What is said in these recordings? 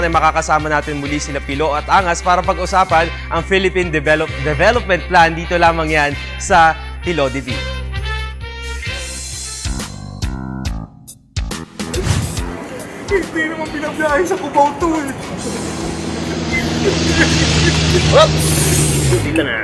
ay makakasama natin muli sila Pilo at Angas para pag-usapan ang Philippine Development Plan. Dito lamang yan sa Pilo TV. Hindi naman binabiyahe sa Cubao to eh. Dito na.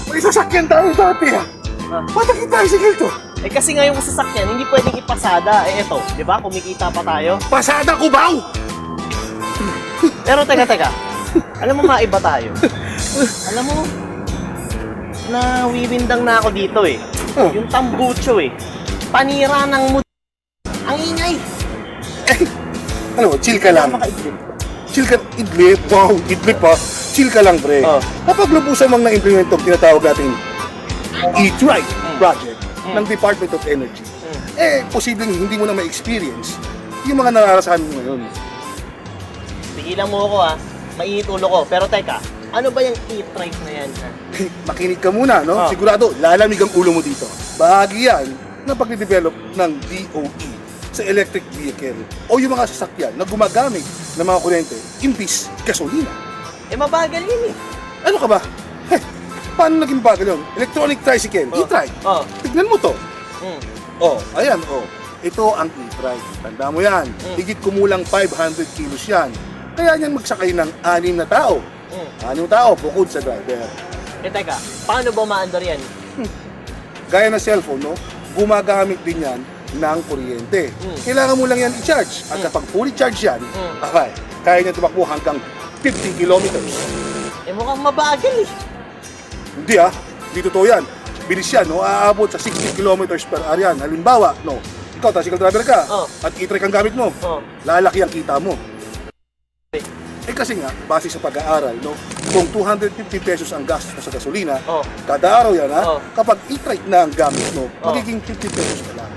May sasakyan tayo dati ah. Ba't ang tricycle to? Eh kasi nga yung sasakyan, hindi pwedeng ipasada. Eh eto, di ba? Kumikita pa tayo. Pasada Cubao! Pero teka. Alam mo maiba tayo. Alam mo, nawiwindang na ako dito eh. Oh. Yung tambucho eh. Panira ng mood. Ang ingay. Ano, chill ka lang. Makaidlip. Chill ka, idlip. Wow, idlip pa. Chill ka lang, pre. Oh. Kapag lubusan mang na-implement itong tinatawag natin E-Trike project ng Department of Energy, posibleng hindi mo na ma-experience yung mga nararasahan mo ngayon. Tigilan mo ako ah. Mainit ulo ko. Pero teka, ano ba yung e-trike na yan ha? Makinig ka muna, no? Oh. Sigurado, lalamig ang ulo mo dito. Bahagi yan ng pagde-develop ng DOE sa electric vehicle o yung mga sasakyan na gumagamit ng mga kuryente imbis gasolina. Eh mabagal yun eh. Ano ka ba? Paano naging bagal yun? Electronic tricycle, e-trike. Oh. Tignan mo to. Mm. Oh, ayan, oh. Ito ang e-trike. Tanda mo yan. Higit kumulang 500 kilos yan. Kaya niyan magsakay ng 6 na tao. 6 tao bukod sa driver. Eh teka, paano ba maandar yan? Gaya ng cellphone, no? Gumagamit din yan ng kuryente. Kailangan mo lang yan i-charge. At kapag fully charged yan, okay, kaya niya tumakbo hanggang 50 kilometers. Eh mukhang mabagal eh. Hindi hindi totoo yan. Bilis yan, no? Aabot sa 60 kilometers per hour yan. Halimbawa, no? Ikaw, tricycle driver ka, at e-trike ang gamit mo. Lalaki ang kita mo. Eh kasi nga, base sa pag-aaral, no? Kung 250 pesos ang gastos mo sa gasolina, kada araw yan, kapag e-trike na ang gamit mo, magiging 50 pesos na lang.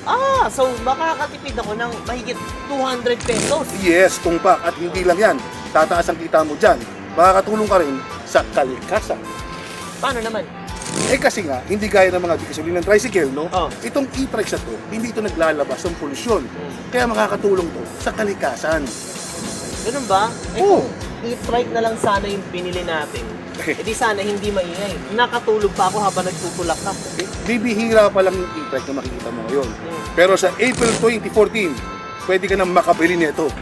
Ah, so makakatipid ako ng mahigit 200 pesos. Yes, tumpak. At hindi lang yan. Tataas ang kita mo dyan. Makakatulong ka rin sa kalikasan. Paano naman? Eh kasi nga, hindi gaya ng mga gasolina ng tricycle, no? Oh. Itong e-trike sa to, hindi ito naglalabas ng polusyon. Kaya makakatulong to sa kalikasan. Ganun ba? Eh Oo. kung e-trike na lang sana yung binili natin. Eh di sana hindi maingay. Nakatulog pa ako habang nagtutulak ka. Bibihira pa lang yung e-trike na makikita mo ngayon. Pero sa April 2014, pwede ka na makabili nito.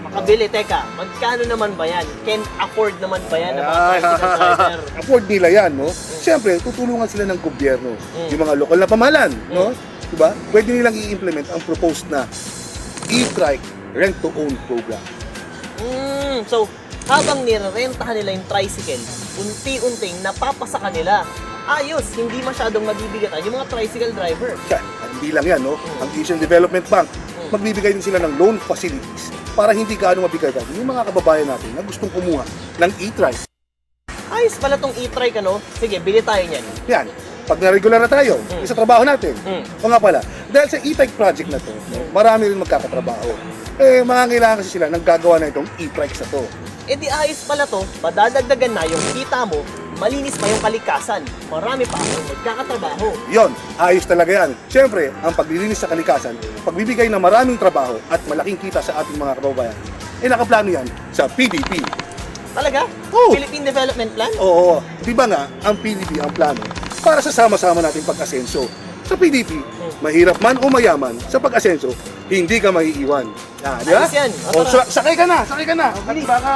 Makabili, teka, magkano naman ba yan? Can afford naman ba yan ng mga tricycle driver? Afford nila yan, no? Siyempre, tutulungan sila ng gobyerno. Yung mga lokal na pamahalaan, no? Diba? Pwede nilang i-implement ang proposed na e-trike rent-to-own program. So, habang nirerentahan nila yung tricycle, unti-unting napapasa kanila. Ayos, hindi masyadong mabibigatan yung mga tricycle driver. Kaya, hindi lang yan, no? Ang Asian Development Bank, magbibigay din sila ng loan facilities para hindi gaano mabigatan yung mga kababayan natin na gustong kumuha ng e-trike. Ayos pala tong e-trike, ano? Sige, bili tayo niyan. Yan, pag na-regular na tayo, sa trabaho natin. O nga pala, dahil sa e-trike project na to, no, marami rin magkakatrabaho. Eh, mangangailangan kasi sila ng gagawa na itong e-trike sa to. Eh di ayos pala to, madadagdagan na yung kita mo, malinis pa yung kalikasan. Marami pa akong magkakatrabaho. Yon, ayos talaga yan. Siyempre, ang paglilinis sa kalikasan, pagbibigay ng maraming trabaho at malaking kita sa ating mga kababayan, eh nakaplano yan sa PDP. Talaga? Oo. Philippine Development Plan? Oo, di ba nga, ang PDP ang plano para sa sama-sama nating pag-asenso. Sa PDP, mahirap man o mayaman, sa pag-asenso, hindi ka maiiwan. Di ba? Ayos yan. O, O, tara. sakay ka na, sakay ka na. At baka